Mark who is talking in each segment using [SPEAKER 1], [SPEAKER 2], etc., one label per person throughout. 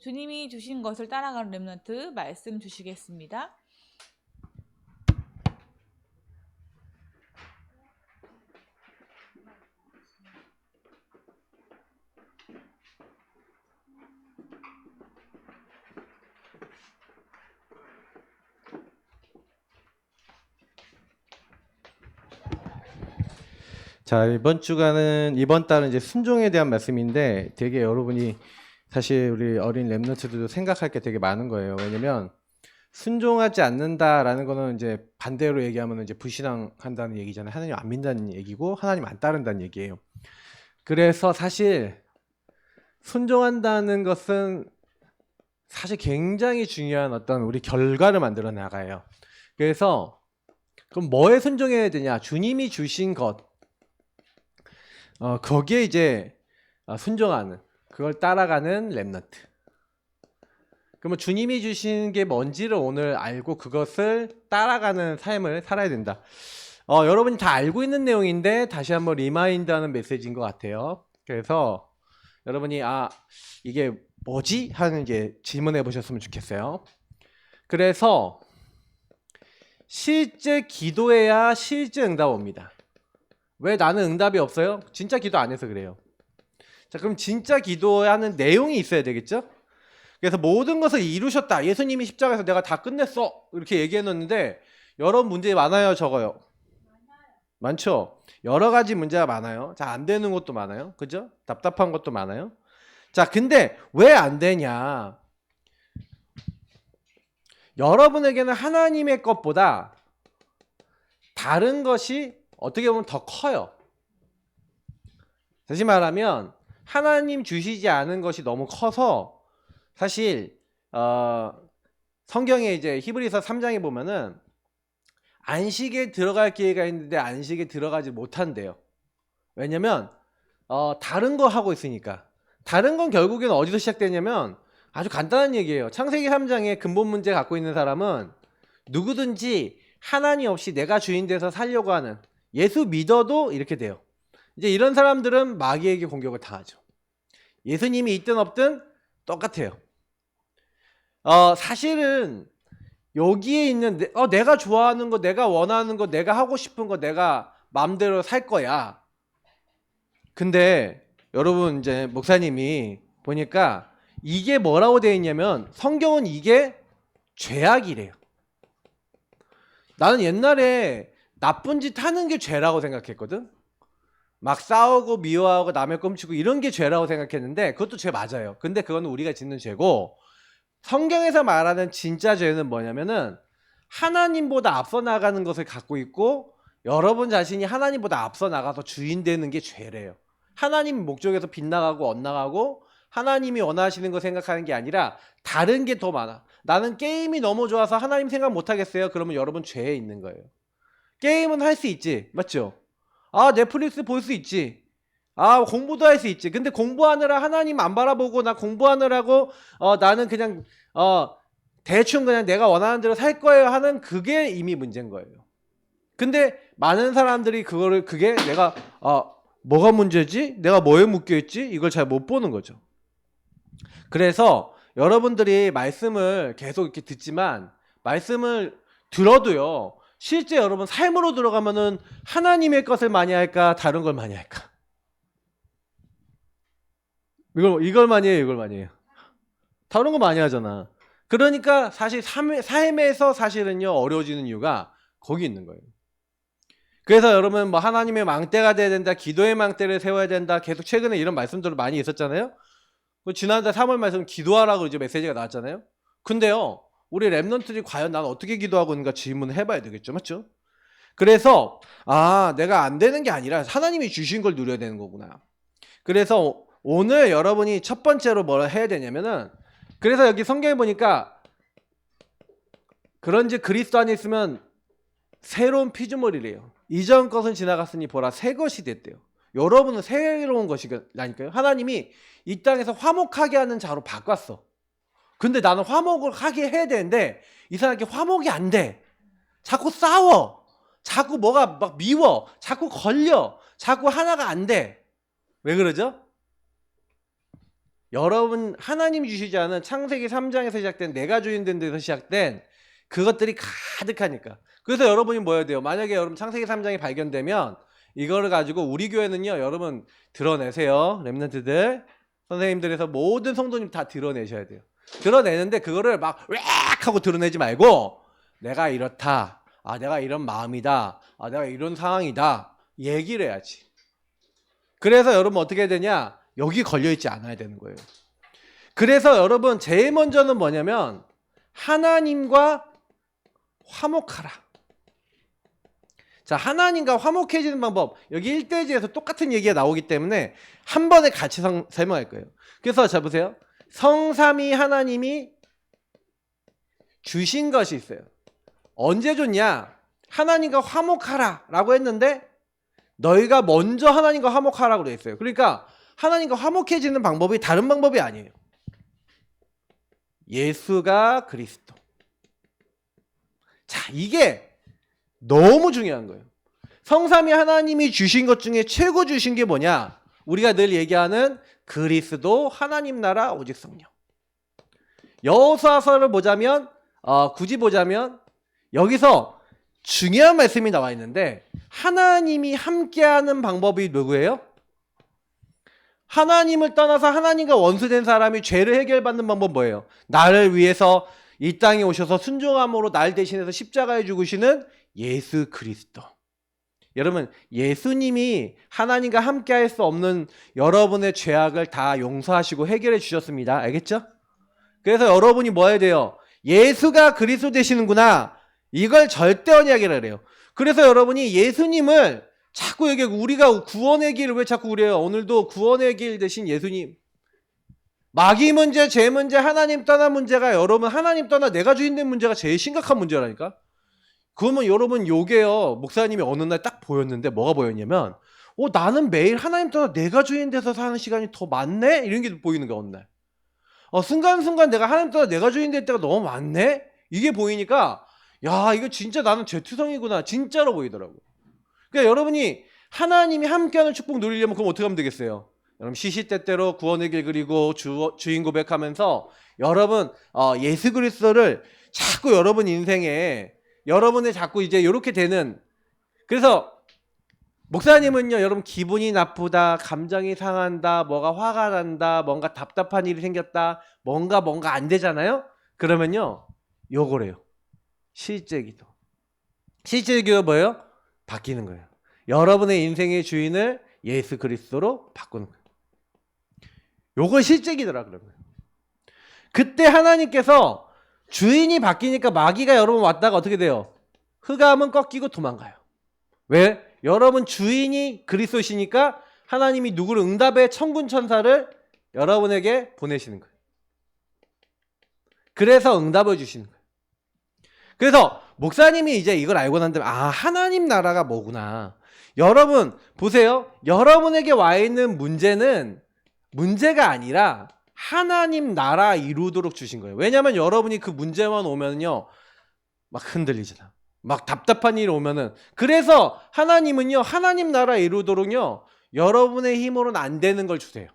[SPEAKER 1] 주님이 주신 것을 따라가는 렘넌트 말씀 주시겠습니다.
[SPEAKER 2] 자, 이번 달은 이제 순종에 대한 말씀인데 되게 여러분이 사실 우리 어린 렘넌트들도 생각할 게 되게 많은 거예요. 왜냐면 순종하지 않는다라는 거는 이제 반대로 얘기하면 이제 불신앙한다는 얘기잖아요. 하나님 안 믿는다는 얘기고 하나님 안 따른다는 얘기예요. 그래서 사실 순종한다는 것은 사실 굉장히 중요한 어떤 우리 결과를 만들어 나가요. 그래서 그럼 뭐에 순종해야 되냐? 주님이 주신 것. 거기에 이제 순종하는, 그걸 따라가는 렘넌트. 그러면 주님이 주신 게 뭔지를 오늘 알고 그것을 따라가는 삶을 살아야 된다. 여러분이 다 알고 있는 내용인데 다시 한번 리마인드하는 메시지인 것 같아요. 그래서 여러분이 이게 뭐지? 하는 이제 질문해 보셨으면 좋겠어요. 그래서 실제 기도해야 실제 응답 옵니다. 왜 나는 응답이 없어요? 진짜 기도 안 해서 그래요. 자, 그럼 진짜 기도하는 내용이 있어야 되겠죠? 그래서 모든 것을 이루셨다. 예수님이 십자가에서 내가 다 끝냈어. 이렇게 얘기해 놓는데 여러 문제 많아요, 적어요? 많죠? 여러 가지 문제가 많아요. 자, 안 되는 것도 많아요. 그죠? 답답한 것도 많아요. 자, 근데 왜 안 되냐? 여러분에게는 하나님의 것보다 다른 것이 어떻게 보면 더 커요. 다시 말하면 하나님 주시지 않은 것이 너무 커서 사실 성경에 이제 히브리서 3장에 보면은 안식에 들어갈 기회가 있는데 안식에 들어가지 못한대요. 왜냐면 다른 거 하고 있으니까. 다른 건 결국에는 어디서 시작되냐면 아주 간단한 얘기예요. 창세기 3장에 근본 문제 갖고 있는 사람은 누구든지 하나님 없이 내가 주인 돼서 살려고 하는, 예수 믿어도 이렇게 돼요. 이제 이런 사람들은 마귀에게 공격을 당하죠. 예수님이 있든 없든 똑같아요. 사실은 여기에 있는 내가 좋아하는 거, 내가 원하는 거, 내가 하고 싶은 거, 내가 마음대로 살 거야. 근데 여러분 이제 목사님이 보니까 이게 뭐라고 되어 있냐면 성경은 이게 죄악이래요. 나는 옛날에 나쁜 짓 하는 게 죄라고 생각했거든. 막 싸우고 미워하고 남의 끔찍고 이런 게 죄라고 생각했는데 그것도 죄 맞아요. 근데 그건 우리가 짓는 죄고, 성경에서 말하는 진짜 죄는 뭐냐면은 하나님보다 앞서 나가는 것을 갖고 있고 여러분 자신이 하나님보다 앞서 나가서 주인 되는 게 죄래요. 하나님 목적에서 빗나가고 엇나가고 하나님이 원하시는 거 생각하는 게 아니라 다른 게 더 많아. 나는 게임이 너무 좋아서 하나님 생각 못 하겠어요. 그러면 여러분 죄에 있는 거예요. 게임은 할 수 있지. 맞죠? 넷플릭스 볼 수 있지. 공부도 할 수 있지. 근데 공부하느라 하나님 안 바라보고 나 공부하느라고 나는 그냥 대충 그냥 내가 원하는 대로 살 거예요 하는 그게 이미 문제인 거예요. 근데 많은 사람들이 그게 내가 뭐가 문제지? 내가 뭐에 묶여 있지? 이걸 잘 못 보는 거죠. 그래서 여러분들이 말씀을 계속 이렇게 듣지만 말씀을 들어도요. 실제 여러분 삶으로 들어가면은 하나님의 것을 많이 할까? 다른 걸 많이 할까? 이걸 많이 해요, 이걸 많이 해요. 다른 거 많이 하잖아. 그러니까 사실 삶에서 사실은요 어려워지는 이유가 거기 있는 거예요. 그래서 여러분 뭐 하나님의 망대가 돼야 된다, 기도의 망대를 세워야 된다, 계속 최근에 이런 말씀들을 많이 있었잖아요. 지난달 3월 말씀 기도하라고 이제 메시지가 나왔잖아요. 근데요 우리 렘넌트들이 과연 난 어떻게 기도하고 있는가 질문을 해봐야 되겠죠, 맞죠? 그래서 내가 안 되는 게 아니라 하나님이 주신 걸 누려야 되는 거구나. 그래서 오늘 여러분이 첫 번째로 뭘 해야 되냐면은, 그래서 여기 성경에 보니까 그런지 그리스도 안에 있으면 새로운 피조물이래요. 이전 것은 지나갔으니 보라 새 것이 됐대요. 여러분은 새로운 것이라니까요. 하나님이 이 땅에서 화목하게 하는 자로 바꿨어. 근데 나는 화목을 하게 해야 되는데 이상하게 화목이 안 돼. 자꾸 싸워. 자꾸 뭐가 막 미워. 자꾸 걸려. 자꾸 하나가 안 돼. 왜 그러죠? 여러분 하나님이 주시지 않은 창세기 3장에서 시작된 내가 주인 된 데서 시작된 그것들이 가득하니까. 그래서 여러분이 뭐 해야 돼요? 만약에 여러분 창세기 3장이 발견되면 이거를 가지고 우리 교회는요, 여러분 드러내세요. 렘넌트들, 선생님들에서 모든 성도님 다 드러내셔야 돼요. 드러내는데 그거를 막 웽 하고 드러내지 말고 내가 이렇다. 아, 내가 이런 마음이다. 아, 내가 이런 상황이다. 얘기를 해야지. 그래서 여러분 어떻게 해야 되냐? 여기 걸려있지 않아야 되는 거예요. 그래서 여러분 제일 먼저는 뭐냐면 하나님과 화목하라. 자, 하나님과 화목해지는 방법. 여기 1대지에서 똑같은 얘기가 나오기 때문에 한 번에 같이 설명할 거예요. 그래서 자 보세요. 성삼위 하나님이 주신 것이 있어요. 언제 줬냐? 하나님과 화목하라 라고 했는데 너희가 먼저 하나님과 화목하라고 그랬어요. 그러니까 하나님과 화목해지는 방법이 다른 방법이 아니에요. 예수가 그리스도. 자, 이게 너무 중요한 거예요. 성삼위 하나님이 주신 것 중에 최고 주신 게 뭐냐? 우리가 늘 얘기하는 그리스도, 하나님 나라, 오직 성령. 여호수아서를 보자면 굳이 보자면 여기서 중요한 말씀이 나와 있는데 하나님이 함께하는 방법이 누구예요? 하나님을 떠나서 하나님과 원수된 사람이 죄를 해결받는 방법 뭐예요? 나를 위해서 이 땅에 오셔서 순종함으로 날 대신해서 십자가에 죽으시는 예수 그리스도. 여러분, 예수님이 하나님과 함께할 수 없는 여러분의 죄악을 다 용서하시고 해결해 주셨습니다. 알겠죠? 그래서 여러분이 뭐 해야 돼요? 예수가 그리스도 되시는구나. 이걸 절대 언약이라 해요. 그래서 여러분이 예수님을 자꾸 여기 우리가 구원의 길을 왜 자꾸 그래요? 오늘도 구원의 길 대신 예수님. 마귀 문제, 죄 문제, 하나님 떠난 문제가 여러분 하나님 떠나 내가 주인 된 문제가 제일 심각한 문제라니까. 그러면 여러분 요게요. 목사님이 어느 날 딱 보였는데 뭐가 보였냐면 나는 매일 하나님 떠나 내가 주인 돼서 사는 시간이 더 많네? 이런 게 보이는 거야 어느 날. 순간순간 내가 하나님 떠나 내가 주인 될 때가 너무 많네? 이게 보이니까 야 이거 진짜 나는 죄투성이구나 진짜로 보이더라고. 그러니까 여러분이 하나님이 함께하는 축복 누리려면 그럼 어떻게 하면 되겠어요? 여러분 시시때때로 구원의 길 그리고 주인 고백하면서 여러분 예수 그리스도를 자꾸 여러분 인생에 여러분의 자꾸 이제 이렇게 되는. 그래서 목사님은요 여러분 기분이 나쁘다, 감정이 상한다, 뭐가 화가 난다, 뭔가 답답한 일이 생겼다, 뭔가 안 되잖아요. 그러면요 요거래요. 실제기도. 실제기도 뭐예요? 바뀌는 거예요. 여러분의 인생의 주인을 예수 그리스도로 바꾸는 거예요. 요걸 실제기더라 그러면. 그때 하나님께서 주인이 바뀌니까 마귀가 여러분 왔다가 어떻게 돼요? 흑암은 꺾이고 도망가요. 왜? 여러분 주인이 그리스도시니까 하나님이 누구를 응답의 천군 천사를 여러분에게 보내시는 거예요. 그래서 응답을 주시는 거예요. 그래서 목사님이 이제 이걸 알고 난 다음에 하나님 나라가 뭐구나. 여러분 보세요. 여러분에게 와 있는 문제는 문제가 아니라 하나님 나라 이루도록 주신 거예요. 왜냐하면 여러분이 그 문제만 오면요 막 흔들리잖아. 막 답답한 일이 오면은. 그래서 하나님은요 하나님 나라 이루도록요 여러분의 힘으로는 안 되는 걸 주세요.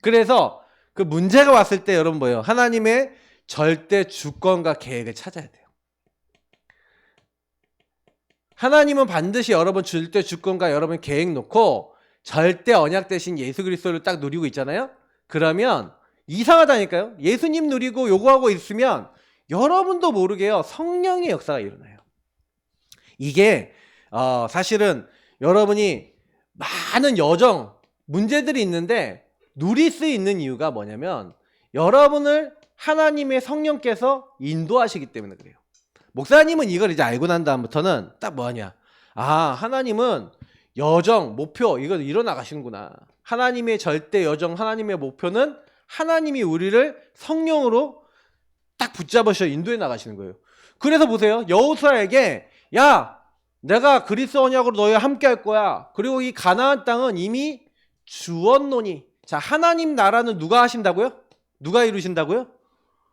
[SPEAKER 2] 그래서 그 문제가 왔을 때 여러분 뭐예요? 하나님의 절대 주권과 계획을 찾아야 돼요. 하나님은 반드시 여러분 절대 주권과 여러분 계획 놓고 절대 언약 대신 예수 그리스도를 딱 누리고 있잖아요. 그러면 이상하다니까요. 예수님 누리고 요구하고 있으면 여러분도 모르게요 성령의 역사가 일어나요. 이게 사실은 여러분이 많은 여정 문제들이 있는데 누릴 수 있는 이유가 뭐냐면 여러분을 하나님의 성령께서 인도하시기 때문에 그래요. 목사님은 이걸 이제 알고 난 다음부터는 딱 뭐하냐, 하나님은 여정 목표 이걸 이뤄나가시는구나. 하나님의 절대 여정, 하나님의 목표는 하나님이 우리를 성령으로 딱 붙잡으셔 인도해 나가시는 거예요. 그래서 보세요. 여호수아에게 야 내가 그리스도 언약으로 너희와 함께 할 거야. 그리고 이 가나안 땅은 이미 주었노니. 자, 하나님 나라는 누가 하신다고요? 누가 이루신다고요?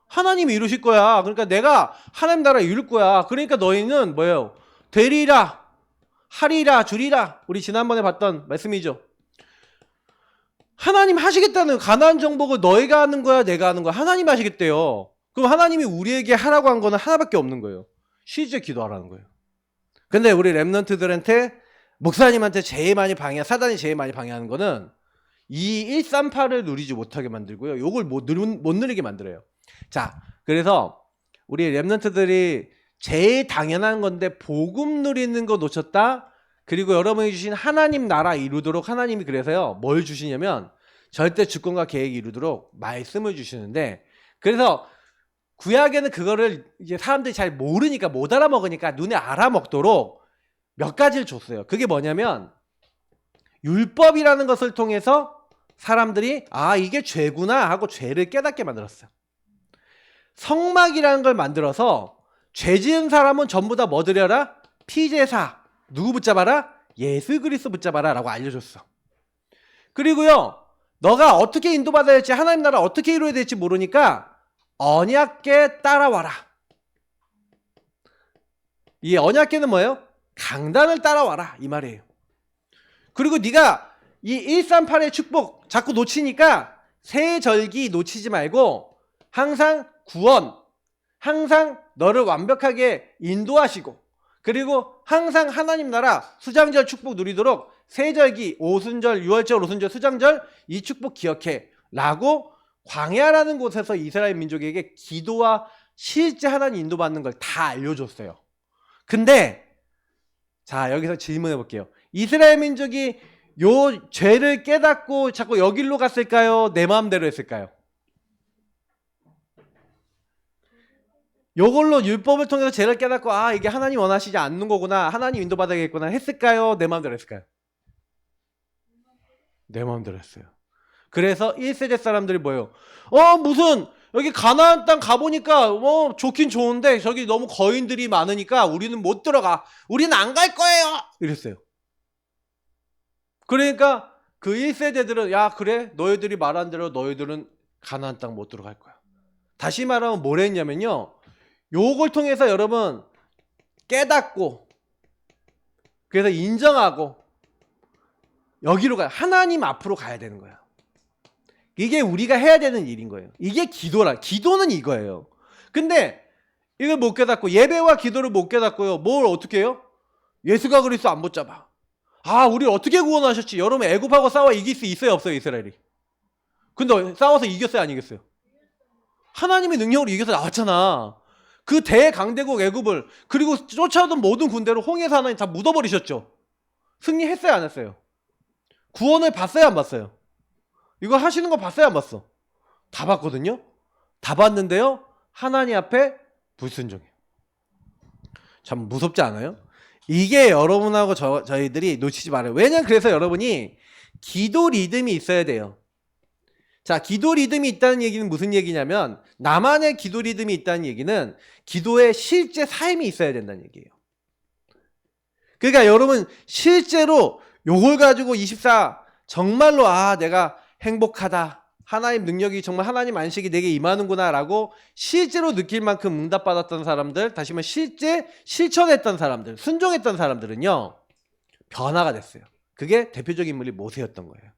[SPEAKER 2] 하나님이 이루실 거야. 그러니까 내가 하나님 나라 이룰 거야. 그러니까 너희는 뭐예요? 되리라, 하리라, 주리라. 우리 지난번에 봤던 말씀이죠. 하나님 하시겠다는 가나안 정복을 너희가 하는 거야, 내가 하는 거야? 하나님 하시겠대요. 그럼 하나님이 우리에게 하라고 한 거는 하나밖에 없는 거예요. 쉬지 기도하라는 거예요. 근데 우리 랩런트들한테 목사님한테 제일 많이 사단이 제일 많이 방해하는 거는 이 138을 누리지 못하게 만들고요. 요걸 못 누리게 만들어요. 자, 그래서 우리 랩런트들이 제일 당연한 건데 복음 누리는 거 놓쳤다. 그리고 여러분이 주신 하나님 나라 이루도록 하나님이 그래서요. 뭘 주시냐면 절대 주권과 계획 이루도록 말씀을 주시는데, 그래서 구약에는 그거를 이제 사람들이 잘 모르니까 못 알아먹으니까 눈에 알아먹도록 몇 가지를 줬어요. 그게 뭐냐면 율법이라는 것을 통해서 사람들이 아 이게 죄구나 하고 죄를 깨닫게 만들었어요. 성막이라는 걸 만들어서 죄 지은 사람은 전부 다 뭐 드려라? 피제사. 누구 붙잡아라? 예수 그리스도 붙잡아라 라고 알려줬어. 그리고요, 너가 어떻게 인도받아야 할지, 하나님 나라 어떻게 이루어야 될지 모르니까 언약궤 따라와라. 이 언약궤는 뭐예요? 강단을 따라와라 이 말이에요. 그리고 네가 이 138의 축복 자꾸 놓치니까 새 절기 놓치지 말고 항상 구원, 항상 너를 완벽하게 인도하시고, 그리고 항상 하나님 나라 수장절 축복 누리도록 세절기, 오순절, 유월절, 오순절, 수장절 이 축복 기억해 라고 광야라는 곳에서 이스라엘 민족에게 기도와 실제 하나님 인도받는 걸 다 알려줬어요. 근데 자 여기서 질문해 볼게요. 이스라엘 민족이 요 죄를 깨닫고 자꾸 여길로 갔을까요? 내 마음대로 했을까요? 요걸로 율법을 통해서 죄를 깨닫고 아 이게 하나님 원하시지 않는 거구나, 하나님 인도받아야겠구나 했을까요? 내 마음대로 했을까요? 내 마음대로 했어요. 그래서 1세대 사람들이 뭐예요? 무슨 여기 가나안 땅 가보니까 뭐 좋긴 좋은데 저기 너무 거인들이 많으니까 우리는 못 들어가, 우리는 안 갈 거예요 이랬어요. 그러니까 그 1세대들은 야 그래 너희들이 말한 대로 너희들은 가나안 땅 못 들어갈 거야. 다시 말하면 뭘 했냐면요, 요걸 통해서 여러분 깨닫고 그래서 인정하고 여기로 가요. 하나님 앞으로 가야 되는 거예요. 이게 우리가 해야 되는 일인 거예요. 이게 기도라. 기도는 이거예요. 근데 이걸 못 깨닫고 예배와 기도를 못 깨닫고요. 뭘 어떻게 해요? 예수가 그리스도 안 붙잡아. 아 우리 어떻게 구원하셨지? 여러분 애굽하고 싸워 이길 수 있어요 없어요 이스라엘이? 근데 싸워서 이겼어요 안 이겼어요? 하나님의 능력으로 이겨서 나왔잖아. 그 대강대국 애굽을, 그리고 쫓아오던 모든 군대를 홍해에서 하나님 다 묻어버리셨죠. 승리했어요 안 했어요? 구원을 봤어요 안 봤어요? 이거 하시는 거 봤어요 안 봤어? 다 봤거든요. 다 봤는데요 하나님 앞에 불순종해요. 참 무섭지 않아요? 이게 여러분하고 저희들이 놓치지 말아요. 왜냐면 그래서 여러분이 기도 리듬이 있어야 돼요. 자, 기도 리듬이 있다는 얘기는 무슨 얘기냐면 나만의 기도 리듬이 있다는 얘기는 기도에 실제 삶이 있어야 된다는 얘기예요. 그러니까 여러분 실제로 요걸 가지고 24 정말로 내가 행복하다, 하나님 능력이 정말 하나님 안식이 내게 임하는구나 라고 실제로 느낄 만큼 응답받았던 사람들, 다시 말해 실제 실천했던 사람들, 순종했던 사람들은요 변화가 됐어요. 그게 대표적인 인물이 모세였던 거예요.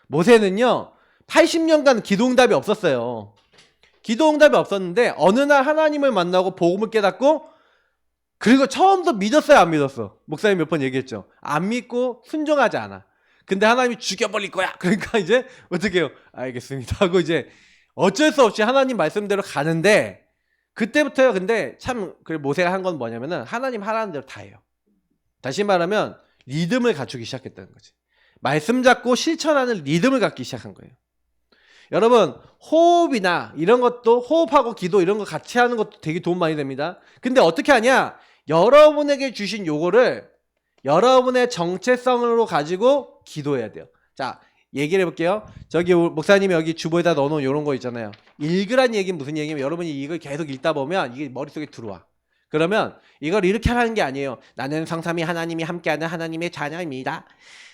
[SPEAKER 2] 모세는요 80년간 기도응답이 없었어요. 기도응답이 없었는데 어느 날 하나님을 만나고 복음을 깨닫고, 그리고 처음부터 믿었어요 안 믿었어? 목사님 몇 번 얘기했죠. 안 믿고 순종하지 않아. 근데 하나님이 죽여버릴 거야. 그러니까 이제 어떻게 해요? 알겠습니다 하고 이제 어쩔 수 없이 하나님 말씀대로 가는데, 그때부터요. 근데 참 모세가 한 건 뭐냐면은 하나님 하라는 대로 다 해요. 다시 말하면 리듬을 갖추기 시작했다는 거지. 말씀 잡고 실천하는 리듬을 갖기 시작한 거예요. 여러분 호흡이나 이런 것도, 호흡하고 기도 이런 거 같이 하는 것도 되게 도움 많이 됩니다. 근데 어떻게 하냐? 여러분에게 주신 요거를 여러분의 정체성으로 가지고 기도해야 돼요. 자, 얘기를 해볼게요. 저기 목사님이 여기 주보에다 넣어놓은 이런 거 있잖아요. 읽으란 얘기는 무슨 얘기냐면 여러분이 이걸 계속 읽다 보면 이게 머릿속에 들어와. 그러면 이걸 이렇게 하라는 게 아니에요. 나는 성삼위 하나님이 함께하는 하나님의 자녀입니다.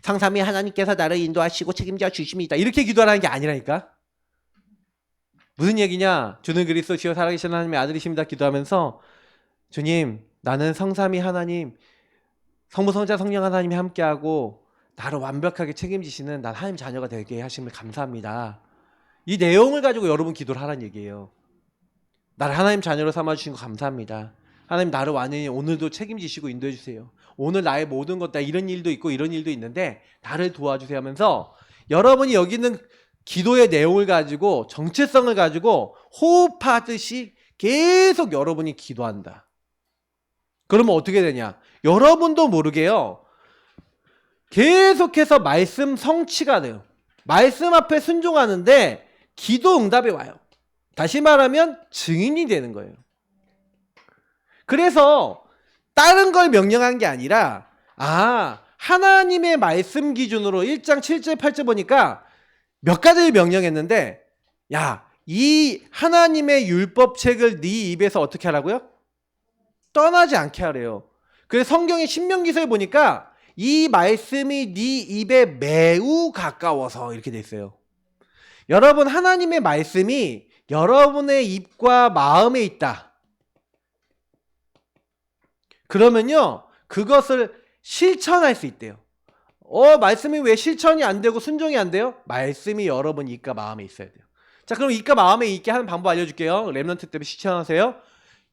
[SPEAKER 2] 성삼위 하나님께서 나를 인도하시고 책임져 주십니다. 이렇게 기도하라는 게 아니라니까. 무슨 얘기냐? 주는 그리스도시요 살아계신 하나님의 아들이십니다 기도하면서 주님 나는 성삼위 하나님, 성부 성자 성령 하나님이 함께하고 나를 완벽하게 책임지시는 난 하나님 자녀가 되게 하심을 감사합니다. 이 내용을 가지고 여러분 기도를 하라는 얘기예요. 나를 하나님 자녀로 삼아주신 거 감사합니다. 하나님 나를 완전히 오늘도 책임지시고 인도해 주세요. 오늘 나의 모든 것 다 이런 일도 있고 이런 일도 있는데 나를 도와주세요 하면서 여러분이 여기 있는 기도의 내용을 가지고 정체성을 가지고 호흡하듯이 계속 여러분이 기도한다. 그러면 어떻게 되냐? 여러분도 모르게요. 계속해서 말씀 성취가 돼요. 말씀 앞에 순종하는데 기도 응답이 와요. 다시 말하면 증인이 되는 거예요. 그래서 다른 걸 명령한 게 아니라 하나님의 말씀 기준으로 1장 7절 8절 보니까 몇 가지를 명령했는데 이 하나님의 율법책을 네 입에서 어떻게 하라고요? 떠나지 않게 하래요. 그래서 성경의 신명기서에 보니까 이 말씀이 네 입에 매우 가까워서 이렇게 돼 있어요. 여러분 하나님의 말씀이 여러분의 입과 마음에 있다. 그러면요 그것을 실천할 수 있대요. 말씀이 왜 실천이 안 되고 순종이 안 돼요? 말씀이 여러분 입과 마음에 있어야 돼요. 자 그럼 입과 마음에 있게 하는 방법 알려줄게요. 랩넌트 때문에 실천하세요.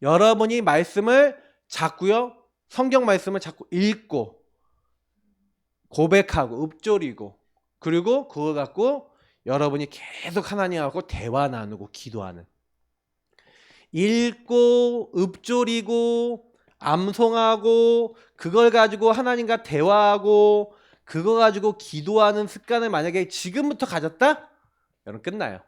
[SPEAKER 2] 여러분이 말씀을 자꾸요 성경 말씀을 자꾸 읽고 고백하고 읊조리고 그리고 그걸 갖고 여러분이 계속 하나님하고 대화 나누고 기도하는 읽고 읊조리고 암송하고 그걸 가지고 하나님과 대화하고 그거 가지고 기도하는 습관을 만약에 지금부터 가졌다? 여러분 끝나요.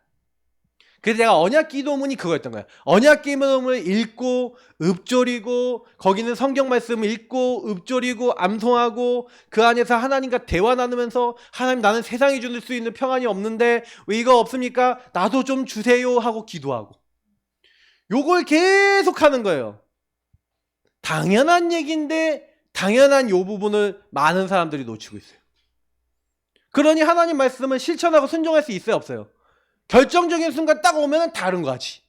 [SPEAKER 2] 그래서 내가 언약 기도문이 그거였던 거야. 언약 기도문을 읽고 읊조리고 거기는 성경 말씀을 읽고 읊조리고 암송하고 그 안에서 하나님과 대화 나누면서 하나님 나는 세상이 줄 수 있는 평안이 없는데 왜 이거 없습니까? 나도 좀 주세요 하고 기도하고 요걸 계속 하는 거예요. 당연한 얘기인데 당연한 요 부분을 많은 사람들이 놓치고 있어요. 그러니 하나님 말씀을 실천하고 순종할 수 있어요 없어요? 결정적인 순간 딱 오면 다른 거지.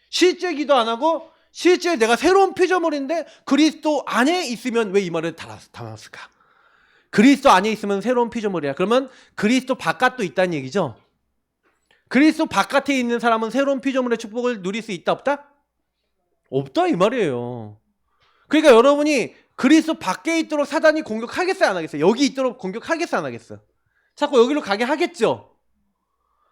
[SPEAKER 2] 실제 기도 안 하고 실제 내가 새로운 피조물인데 그리스도 안에 있으면 왜 이 말을 담았을까? 그리스도 안에 있으면 새로운 피조물이야. 그러면 그리스도 바깥도 있다는 얘기죠. 그리스도 바깥에 있는 사람은 새로운 피조물의 축복을 누릴 수 있다 없다? 없다 이 말이에요. 그러니까 여러분이 그리스도 밖에 있도록 사단이 공격하겠어요 안 하겠어요? 여기 있도록 공격하겠어요 안 하겠어요? 자꾸 여기로 가게 하겠죠.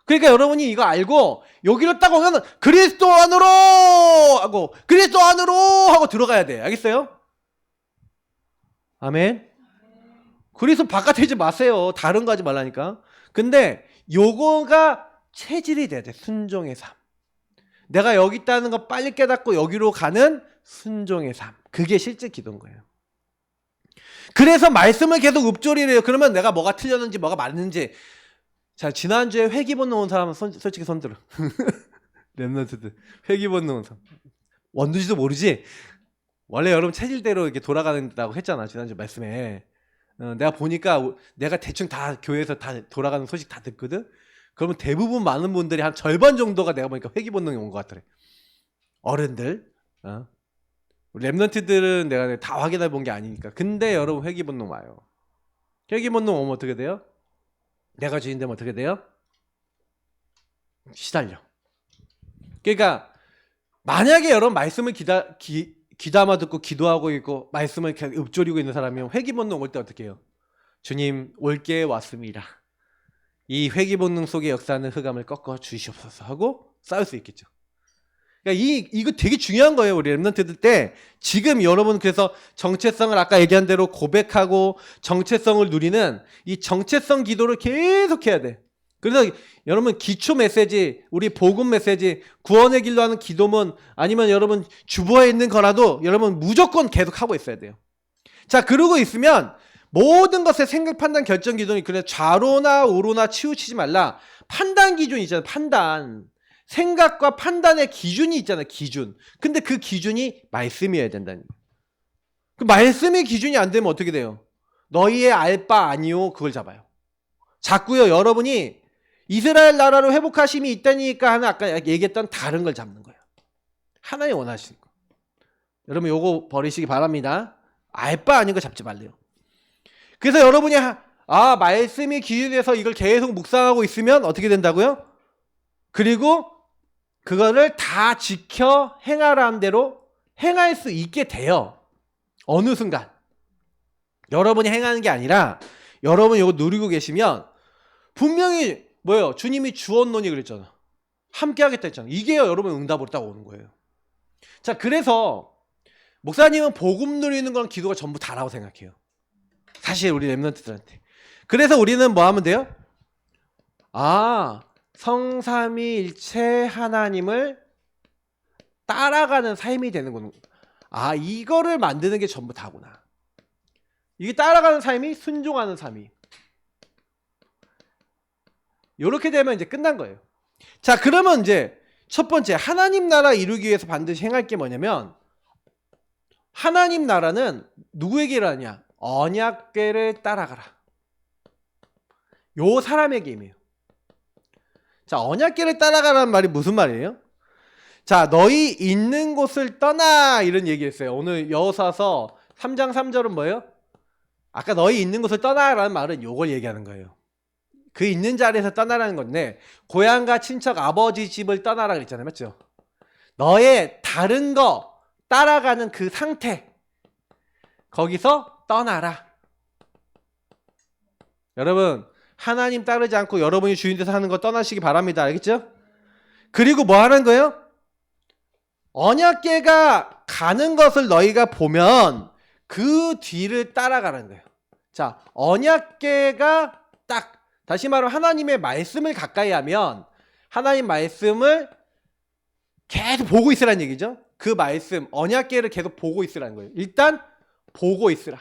[SPEAKER 2] 그러니까 여러분이 이거 알고 여기로 딱 오면 그리스도 안으로 하고 그리스도 안으로 하고 들어가야 돼. 알겠어요? 아멘. 그리스도 바깥에 있지 마세요. 다른 거 하지 말라니까. 근데 요거가 체질이 돼야 돼. 순종의 삶. 내가 여기 있다는 거 빨리 깨닫고 여기로 가는 순종의 삶. 그게 실제 기도인 거예요. 그래서 말씀을 계속 읊조리래요. 그러면 내가 뭐가 틀렸는지 뭐가 맞는지. 자, 지난주에 회기 본능 온 사람은 솔직히 손들어. 랩런트들 회기 본능 온 사람. 원두지도 모르지? 원래 여러분 체질대로 이렇게 돌아가는다고 했잖아. 지난주 말씀에. 내가 보니까 내가 대충 다 교회에서 다 돌아가는 소식 다 듣거든? 그러면 대부분 많은 분들이 한 절반 정도가 내가 보니까 회기 본능이 온 것 같더래. 어른들. 랩런트들은 내가 다 확인해 본 게 아니니까. 근데 여러분 회기 본능 와요. 회기 본능 오면 어떻게 돼요? 내가 주인 되면 어떻게 돼요? 시달려. 그러니까 만약에 여러분 말씀을 귀담아 듣고 기도하고 있고 말씀을 읊조리고 있는 사람이면 회기 본능 올 때 어떻게 해요? 주님 올게 왔습니다. 이 회기 본능 속의 역사는 흑암을 꺾어 주시옵소서 하고 싸울 수 있겠죠. 그러니까 이거 되게 중요한 거예요. 우리 랩런트들 때 지금 여러분 그래서 정체성을 아까 얘기한 대로 고백하고 정체성을 누리는 이 정체성 기도를 계속 해야 돼. 그래서 여러분 기초 메시지, 우리 복음 메시지, 구원의 길로 하는 기도문 아니면 여러분 주보에 있는 거라도 여러분 무조건 계속 하고 있어야 돼요. 자, 그러고 있으면 모든 것의 생각, 판단, 결정 기준이 그래 좌로나 우로나 치우치지 말라. 판단 기준이 있잖아요. 판단. 생각과 판단의 기준이 있잖아요. 기준. 근데 그 기준이 말씀이어야 된다는 거예요. 그 말씀의 기준이 안 되면 어떻게 돼요? 너희의 알 바 아니요. 그걸 잡아요. 자꾸요. 여러분이 이스라엘 나라로 회복하심이 있다니까 하는 아까 얘기했던 다른 걸 잡는 거예요. 하나님 원하시는 거. 여러분 요거 버리시기 바랍니다. 알 바 아닌 거 잡지 말래요. 그래서 여러분이 아, 말씀이 기준이 돼서 이걸 계속 묵상하고 있으면 어떻게 된다고요? 그리고 그거를 다 지켜 행하라는 대로 행할 수 있게 돼요. 어느 순간. 여러분이 행하는 게 아니라 여러분이 이거 누리고 계시면 분명히 뭐예요? 주님이 주었노니 그랬잖아. 함께 하겠다 했잖아. 이게 여러분 응답으로 딱 오는 거예요. 자, 그래서 목사님은 복음 누리는 건 기도가 전부 다라고 생각해요. 사실 우리 랩런트들한테. 그래서 우리는 뭐 하면 돼요? 아, 성삼위일체 하나님을 따라가는 삶이 되는 거는, 아, 이거를 만드는 게 전부 다구나. 이게 따라가는 삶이 순종하는 삶이. 이렇게 되면 이제 끝난 거예요. 자, 그러면 이제 첫 번째 하나님 나라 이루기 위해서 반드시 행할 게 뭐냐면, 하나님 나라는 누구에게 일하냐? 언약궤를 따라가라. 요 사람에게 임해요. 자, 언약궤를 따라가라는 말이 무슨 말이에요? 자, 너희 있는 곳을 떠나 이런 얘기했어요. 오늘 여호수아서 3장 3절은 뭐예요? 아까 너희 있는 곳을 떠나라는 말은 요걸 얘기하는 거예요. 그 있는 자리에서 떠나라는 건데, 고향과 친척 아버지 집을 떠나라 그랬잖아요. 맞죠? 너의 다른 거 따라가는 그 상태, 거기서 떠나라. 여러분, 하나님 따르지 않고 여러분이 주인 돼서 하는 거 떠나시기 바랍니다. 알겠죠? 그리고 뭐 하는 거예요? 언약궤가 가는 것을 너희가 보면 그 뒤를 따라가는 거예요. 자, 언약궤가 딱, 다시 말하면 하나님의 말씀을 가까이 하면 하나님 말씀을 계속 보고 있으라는 얘기죠. 그 말씀, 언약궤를 계속 보고 있으라는 거예요. 일단 보고 있으라.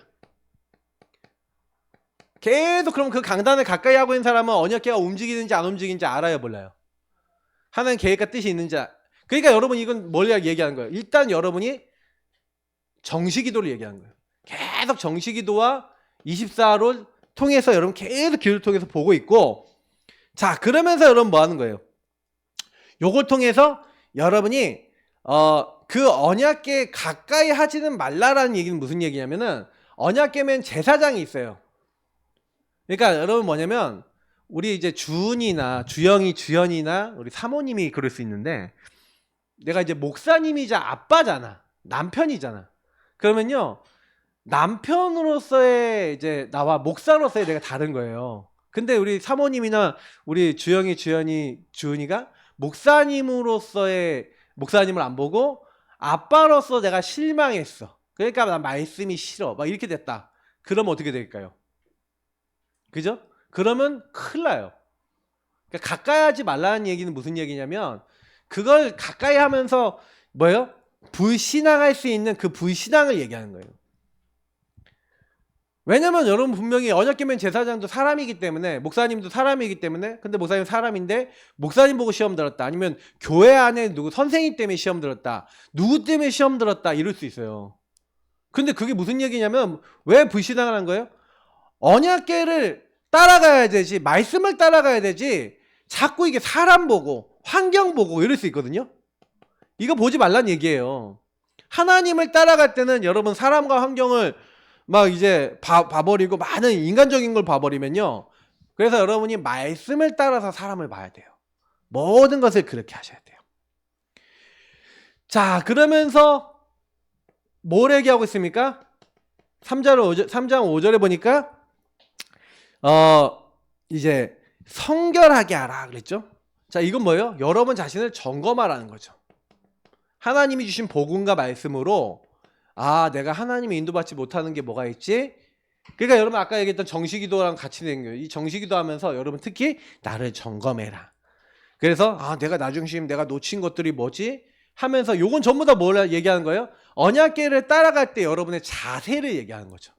[SPEAKER 2] 계속 그럼 그 강단을 가까이 하고 있는 사람은 언약궤가 움직이는지 안 움직이는지 알아요, 몰라요? 하나님 계획과 뜻이 있는지. 그러니까 여러분 이건 뭘 얘기하는 거예요? 일단 여러분이 정시기도를 얘기하는 거예요. 계속 정시기도와 24를 통해서 여러분 계속 기도를 통해서 보고 있고, 자, 그러면서 여러분 뭐 하는 거예요? 요걸 통해서 여러분이 그 언약궤 가까이 하지는 말라라는 얘기는 무슨 얘기냐면은, 언약궤면 제사장이 있어요. 그러니까 여러분 뭐냐면, 우리 이제 주은이나 주영이, 주연이나 우리 사모님이 그럴 수 있는데, 내가 이제 목사님이자 아빠잖아. 남편이잖아. 그러면요, 남편으로서의 이제 나와 목사로서의 내가 다른 거예요. 근데 우리 사모님이나 우리 주영이, 주연이, 주은이가 목사님으로서의 목사님을 안 보고 아빠로서 내가 실망했어. 그러니까 나 말씀이 싫어. 막 이렇게 됐다. 그러면 어떻게 될까요? 그죠? 그러면 큰일 나요. 그러니까 가까이 하지 말라는 얘기는 무슨 얘기냐면, 그걸 가까이 하면서 뭐예요? 불신앙할 수 있는 그 불신앙을 얘기하는 거예요. 왜냐면 여러분 분명히 언약궤면 제사장도 사람이기 때문에, 목사님도 사람이기 때문에, 근데 목사님 사람인데 목사님 보고 시험 들었다, 아니면 교회 안에 누구 선생님 때문에 시험 들었다, 누구 때문에 시험 들었다, 이럴 수 있어요. 근데 그게 무슨 얘기냐면, 왜 불신앙을 한 거예요? 언약궤를 따라가야 되지, 말씀을 따라가야 되지, 자꾸 이게 사람 보고 환경 보고 이럴 수 있거든요. 이거 보지 말란 얘기예요. 하나님을 따라갈 때는 여러분 사람과 환경을 막 이제 봐버리고 많은 인간적인 걸 봐버리면요, 그래서 여러분이 말씀을 따라서 사람을 봐야 돼요. 모든 것을 그렇게 하셔야 돼요. 자, 그러면서 뭘 얘기하고 있습니까? 3장 5절에 보니까 이제 성결하게 하라 그랬죠. 자, 이건 뭐예요? 여러분 자신을 점검하라는 거죠. 하나님이 주신 복음과 말씀으로, 아, 내가 하나님의 인도받지 못하는 게 뭐가 있지? 그러니까 여러분 아까 얘기했던 정시기도랑 같이 된 거예요. 이 정시기도 하면서 여러분 특히 나를 점검해라. 그래서 내가 나중심, 내가 놓친 것들이 뭐지? 하면서 요건 전부 다 뭘 얘기하는 거예요? 언약궤를 따라갈 때 여러분의 자세를 얘기하는 거죠.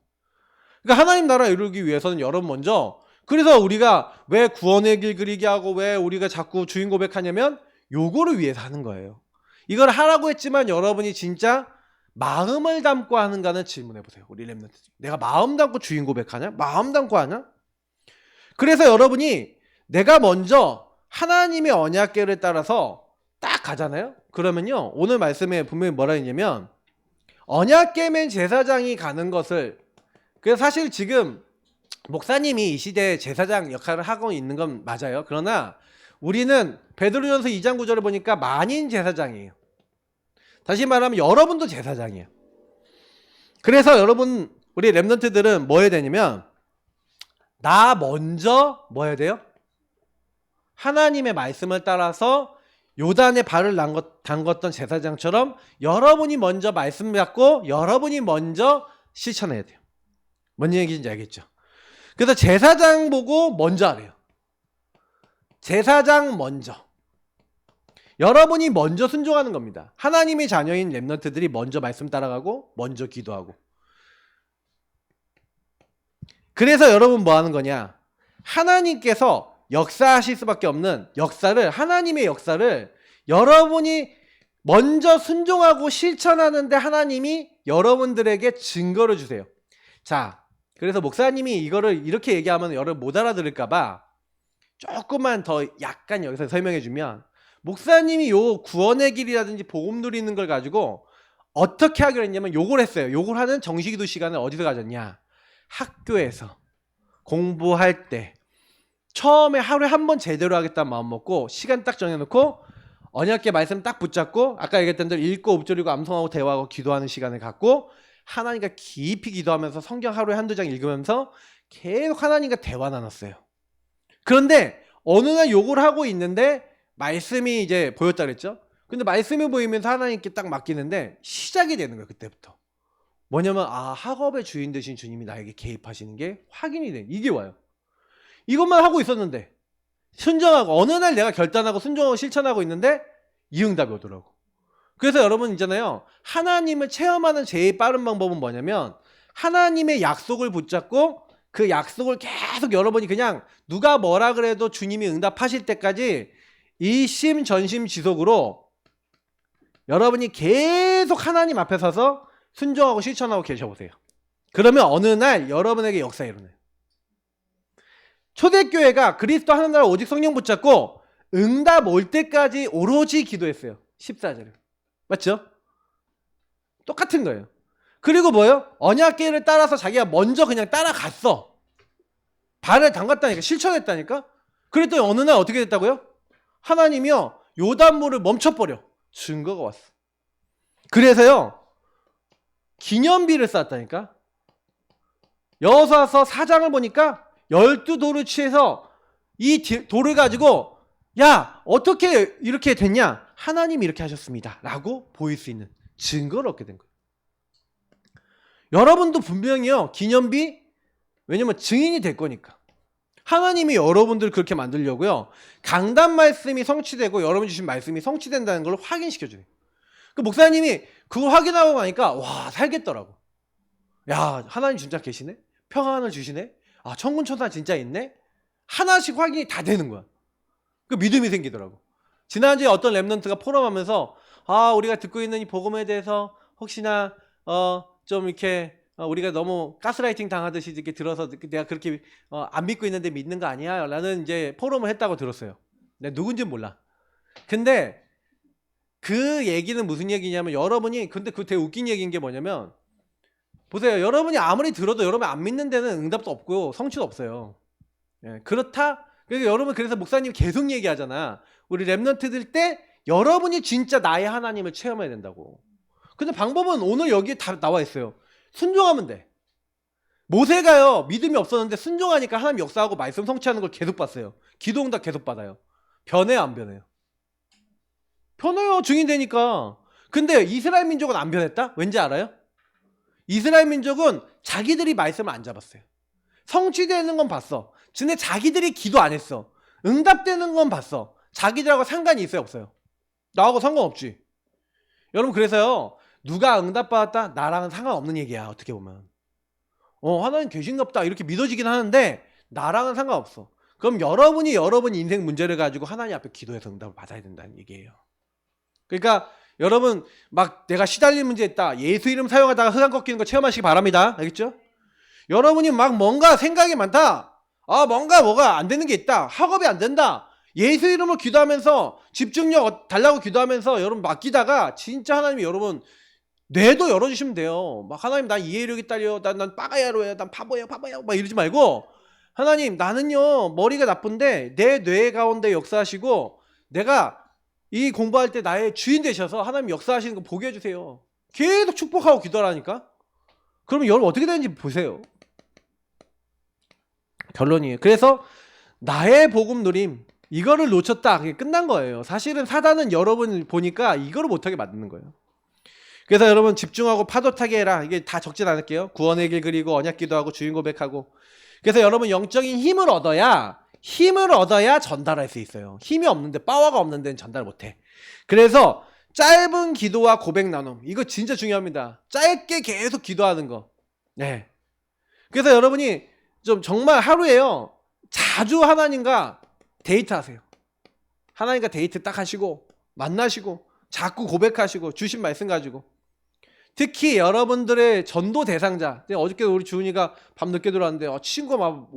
[SPEAKER 2] 그러니까 하나님 나라 이루기 위해서는 여러분 먼저, 그래서 우리가 왜 구원의 길 그리게 하고 왜 우리가 자꾸 주인 고백하냐면 요거를 위해서 하는 거예요. 이걸 하라고 했지만 여러분이 진짜 마음을 담고 하는가는 질문해 보세요. 우리 랩런트, 내가 마음 담고 주인 고백하냐? 마음 담고 하냐? 그래서 여러분이 내가 먼저 하나님의 언약궤를 따라서 딱 가잖아요. 그러면요, 오늘 말씀에 분명히 뭐라 했냐면, 언약궤면 제사장이 가는 것을, 그래서 사실 지금 목사님이 이 시대에 제사장 역할을 하고 있는 건 맞아요. 그러나 우리는 베드로전서 2장 9절을 보니까 만인 제사장이에요. 다시 말하면 여러분도 제사장이에요. 그래서 여러분 우리 랩런트들은 뭐 해야 되냐면 나 먼저 뭐 해야 돼요? 하나님의 말씀을 따라서 요단에 발을 담궜던 제사장처럼 여러분이 먼저 말씀 잡고 여러분이 먼저 실천해야 돼요. 뭔 얘기인지 알겠죠? 그래서 제사장 보고 먼저 하래요. 제사장 먼저. 여러분이 먼저 순종하는 겁니다. 하나님의 자녀인 랩런트들이 먼저 말씀 따라가고 먼저 기도하고. 그래서 여러분 뭐 하는 거냐? 하나님께서 역사하실 수밖에 없는 역사를, 하나님의 역사를 여러분이 먼저 순종하고 실천하는데 하나님이 여러분들에게 증거를 주세요. 자, 그래서 목사님이 이거를 이렇게 얘기하면 여러분 못 알아들을까봐 조금만 더 약간 여기서 설명해주면, 목사님이 요 구원의 길이라든지 복음 누리는 걸 가지고 어떻게 하기로 했냐면 요걸 했어요. 요걸 하는 정시기도 시간을 어디서 가졌냐? 학교에서 공부할 때 처음에 하루에 한 번 제대로 하겠다는 마음 먹고 시간 딱 정해놓고 언약궤 말씀 딱 붙잡고 아까 얘기했던 대로 읽고 읊조리고 암송하고 대화하고 기도하는 시간을 갖고 하나님과 깊이 기도하면서 성경 하루에 한두 장 읽으면서 계속 하나님과 대화 나눴어요. 그런데 어느 날 욕을 하고 있는데 말씀이 이제 보였다 그랬죠. 근데 말씀이 보이면서 하나님께 딱 맡기는데 시작이 되는 거예요. 그때부터 뭐냐면 학업의 주인 되신 주님이 나에게 개입하시는 게 확인이 돼. 이게 와요. 이것만 하고 있었는데 순종하고 어느 날 내가 결단하고 순종하고 실천하고 있는데 이 응답이 오더라고. 그래서 여러분 있잖아요, 하나님을 체험하는 제일 빠른 방법은 뭐냐면 하나님의 약속을 붙잡고 그 약속을 계속 여러분이 그냥 누가 뭐라 그래도 주님이 응답하실 때까지 일심전심지속으로 여러분이 계속 하나님 앞에 서서 순종하고 실천하고 계셔보세요. 그러면 어느 날 여러분에게 역사가 일어나요. 초대교회가 그리스도 하는 나라 오직 성령 붙잡고 응답 올 때까지 오로지 기도했어요. 14절에. 맞죠? 똑같은 거예요. 그리고 뭐예요? 언약궤를 따라서 자기가 먼저 그냥 따라갔어. 발을 담갔다니까, 실천했다니까. 그랬더니 어느 날 어떻게 됐다고요? 하나님이요 요단물을 멈춰버려. 증거가 왔어. 그래서요 기념비를 쌓았다니까. 여호수아서 4장을 보니까 12돌을 취해서 이 돌을 가지고 야 어떻게 이렇게 됐냐, 하나님이 이렇게 하셨습니다 라고 보일 수 있는 증거를 얻게 된 거예요. 여러분도 분명히요 기념비, 왜냐면 증인이 될 거니까 하나님이 여러분들을 그렇게 만들려고요 강단 말씀이 성취되고 여러분 주신 말씀이 성취된다는 걸 확인시켜줘요. 그 목사님이 그걸 확인하고 나니까 와 살겠더라고. 야 하나님 진짜 계시네, 평안을 주시네, 천군 천사 진짜 있네, 하나씩 확인이 다 되는 거야. 그 믿음이 생기더라고. 지난주에 어떤 랩런트가 포럼하면서 우리가 듣고 있는 이 복음에 대해서 혹시나 좀 이렇게 우리가 너무 가스라이팅 당하듯이 이렇게 들어서 내가 그렇게 안 믿고 있는데 믿는 거 아니야? 라는 이제 포럼을 했다고 들었어요. 내가 누군지는 몰라. 근데 그 얘기는 무슨 얘기냐면 여러분이, 근데 그 되게 웃긴 얘기인 게 뭐냐면 보세요. 여러분이 아무리 들어도 여러분 안 믿는 데는 응답도 없고 성취도 없어요. 예, 그렇다? 그래서 여러분, 그래서 목사님 계속 얘기하잖아. 우리 랩런트들 때 여러분이 진짜 나의 하나님을 체험해야 된다고. 근데 방법은 오늘 여기에 다 나와 있어요. 순종하면 돼. 모세가요 믿음이 없었는데 순종하니까 하나님 역사하고 말씀 성취하는 걸 계속 봤어요. 기도 응답 계속 받아요. 변해요 안 변해요? 변해요, 증인 되니까. 근데 이스라엘 민족은 안 변했다? 왠지 알아요? 이스라엘 민족은 자기들이 말씀을 안 잡았어요. 성취되는 건 봤어. 근데 자기들이 기도 안 했어. 응답되는 건 봤어. 자기들하고 상관이 있어요 없어요? 나하고 상관없지. 여러분 그래서요 누가 응답받았다? 나랑은 상관없는 얘기야. 어떻게 보면 하나님 계신갑다 이렇게 믿어지긴 하는데 나랑은 상관없어. 그럼 여러분이 여러분 인생 문제를 가지고 하나님 앞에 기도해서 응답을 받아야 된다는 얘기예요. 그러니까 여러분 막 내가 시달릴 문제 있다, 예수 이름 사용하다가 흑암 꺾이는 거 체험하시기 바랍니다. 알겠죠? 여러분이 막 뭔가 생각이 많다, 뭐가 안 되는 게 있다, 학업이 안 된다, 예수 이름으로 기도하면서 집중력 달라고 기도하면서 여러분 맡기다가 진짜 하나님이 여러분 뇌도 열어주시면 돼요. 막 하나님 난 이해력이 딸려, 난 빠가야로야, 난 바보야, 막 이러지 말고 하나님 나는요 머리가 나쁜데 내 뇌 가운데 역사하시고 내가 이 공부할 때 나의 주인 되셔서 하나님 역사하시는 거 보게 해주세요. 계속 축복하고 기도하라니까. 그러면 여러분 어떻게 되는지 보세요. 결론이에요. 그래서 나의 복음 누림 이거를 놓쳤다. 그게 끝난 거예요. 사실은 사단은 여러분 보니까 이거를 못하게 만드는 거예요. 그래서 여러분 집중하고 파도 타게 해라. 이게 다 적진 않을게요. 구원의 길 그리고 언약 기도하고 주인 고백하고. 그래서 여러분 영적인 힘을 얻어야 전달할 수 있어요. 힘이 없는데 파워가 없는 데는 전달 못해. 그래서 짧은 기도와 고백 나눔 이거 진짜 중요합니다. 짧게 계속 기도하는 거. 네. 그래서 여러분이 좀 정말 하루에요 자주 하나님과 데이트하세요. 하나님과 데이트 딱 하시고 만나시고 자꾸 고백하시고 주신 말씀 가지고. 특히 여러분들의 전도 대상자. 어저께도 우리 주은이가 밤늦게 들어왔는데 친구가 막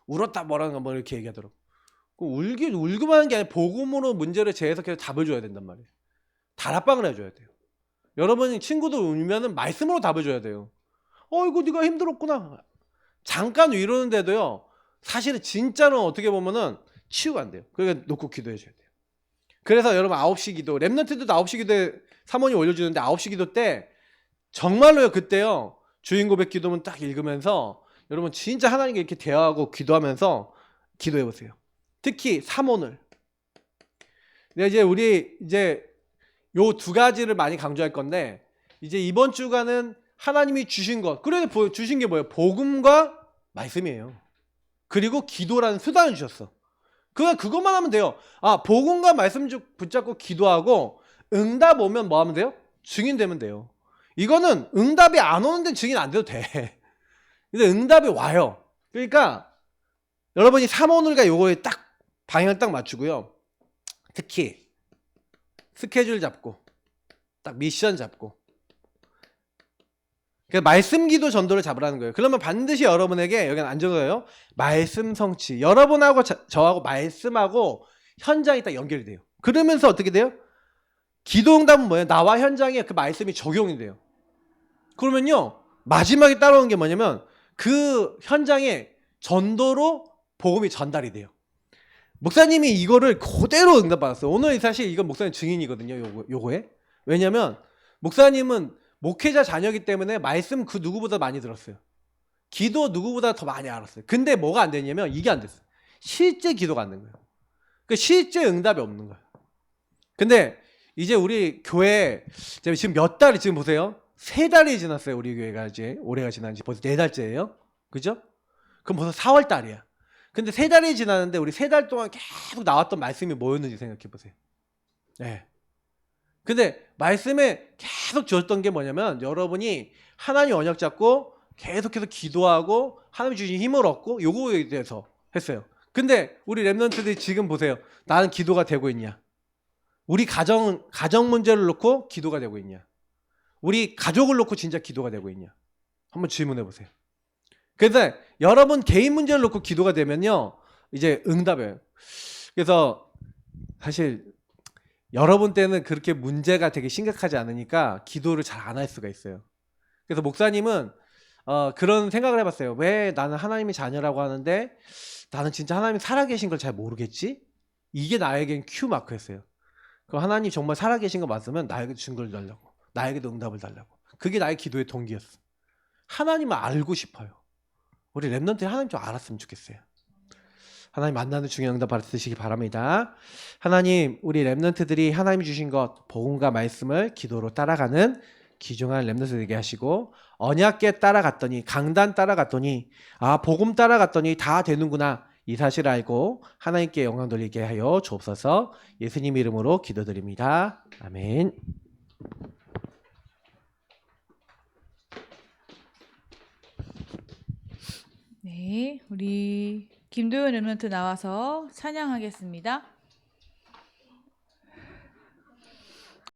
[SPEAKER 2] 울었다 뭐라는 거 이렇게 얘기하더라고. 울기만 하는 게 아니라 복음으로 문제를 재해석해서 답을 줘야 된단 말이에요. 다락방을 해줘야 돼요. 여러분이 친구도 울면은 말씀으로 답을 줘야 돼요. 이거 네가 힘들었구나. 잠깐 위로는데도요. 사실은 진짜로 어떻게 보면은 치유가 안 돼요. 그러니까 놓고 기도해 줘야 돼요. 그래서 여러분 9시 기도, 랩런트들도 9시 기도에 사모님 올려주는데 9시 기도 때 정말로요 그때요 주인 고백 기도문 딱 읽으면서 여러분 진짜 하나님께 이렇게 대화하고 기도하면서 기도해 보세요. 특히 사모늘. 이제 우리 이제 요 두 가지를 많이 강조할 건데 이제 이번 주간은 하나님이 주신 것, 그래 주신 게 뭐예요? 복음과 말씀이에요. 그리고 기도라는 수단을 주셨어. 그것만 하면 돼요. 복음과 말씀 붙잡고 기도하고 응답 오면 뭐 하면 돼요? 증인 되면 돼요. 이거는 응답이 안 오는 데는 증인 안 돼도 돼. 근데 응답이 와요. 그러니까 여러분이 사모늘과 요거에 딱 방향을 딱 맞추고요. 특히 스케줄 잡고 딱 미션 잡고 말씀 기도 전도를 잡으라는 거예요. 그러면 반드시 여러분에게 여기는 안 적어요. 말씀 성취. 여러분하고 저하고 말씀하고 현장이 딱 연결이 돼요. 그러면서 어떻게 돼요? 기도 응답은 뭐예요? 나와 현장에 그 말씀이 적용이 돼요. 그러면요 마지막에 따라오는 게 뭐냐면 그 현장에 전도로 복음이 전달이 돼요. 목사님이 이거를 그대로 응답받았어요. 오늘 사실 이건 목사님 증인이거든요. 요거에. 왜냐면 목사님은 목회자 자녀이기 때문에 말씀 그 누구보다 많이 들었어요. 기도 누구보다 더 많이 알았어요. 근데 뭐가 안 됐냐면 이게 안 됐어요. 실제 기도가 안 된 거예요. 그러니까 실제 응답이 없는 거예요. 근데 이제 우리 교회 지금 몇 달이 지금 보세요. 3달이 지났어요. 우리 교회가 이제 올해가 지난 지 벌써 4달째예요. 그죠? 그럼 벌써 4월 달이야. 근데 3달이 지났는데 우리 3달 동안 계속 나왔던 말씀이 뭐였는지 생각해 보세요. 네. 근데 말씀에 계속 주었던 게 뭐냐면 여러분이 하나님 언약 잡고 계속해서 기도하고 하나님 주신 힘을 얻고 요거에 대해서 했어요. 근데 우리 랩런트들이 지금 보세요. 나는 기도가 되고 있냐? 우리 가정 문제를 놓고 기도가 되고 있냐? 우리 가족을 놓고 진짜 기도가 되고 있냐? 한번 질문해 보세요. 그래서 여러분 개인 문제를 놓고 기도가 되면요 이제 응답이에요. 그래서 사실 여러분 때는 그렇게 문제가 되게 심각하지 않으니까 기도를 잘 안 할 수가 있어요. 그래서 목사님은 그런 생각을 해봤어요. 왜 나는 하나님의 자녀라고 하는데 나는 진짜 하나님이 살아계신 걸 잘 모르겠지? 이게 나에겐 큐 마크였어요. 그럼 하나님 정말 살아계신 거 맞으면 나에게도 증거를 달라고, 나에게도 응답을 달라고. 그게 나의 기도의 동기였어. 하나님을 알고 싶어요. 우리 랩런트 하나님 좀 알았으면 좋겠어요. 하나님 만나는 중요한 응답 받으시기 바랍니다. 하나님 우리 랩런트들이 하나님이 주신 것 복음과 말씀을 기도로 따라가는 귀중한 랩런트 되게 하시고 언약궤 따라갔더니 강단 따라갔더니 복음 따라갔더니 다 되는구나 이 사실을 알고 하나님께 영광 돌리게 하여 주옵소서. 예수님 이름으로 기도드립니다. 아멘.
[SPEAKER 1] 네, 우리 김도현 랩런트 나와서 찬양하겠습니다.